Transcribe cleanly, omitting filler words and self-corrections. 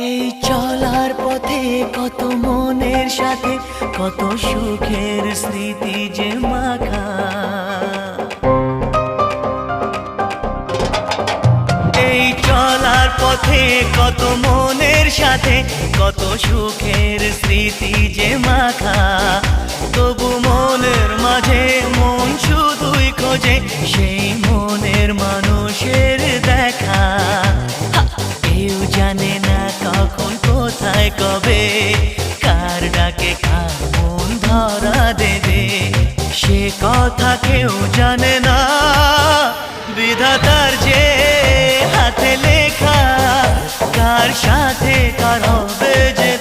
এই চলার পথে কত মনের সাথে কত সুখের স্মৃতি যে মাখা। এই চলার পথে কত মনের সাথে কত সুখের স্মৃতি যে মাখা। তবু মনের মাঝে মন শুধুই খোঁজে সেই মনের মানুষের দেখা। কেউ জানে না কখন কোথায় কবে কার ডাকে কার মন ধরা দেবে, সে কথা কেউ জানে না। বিধাতার যে হাতে লেখা কার সাথে কার হবে যে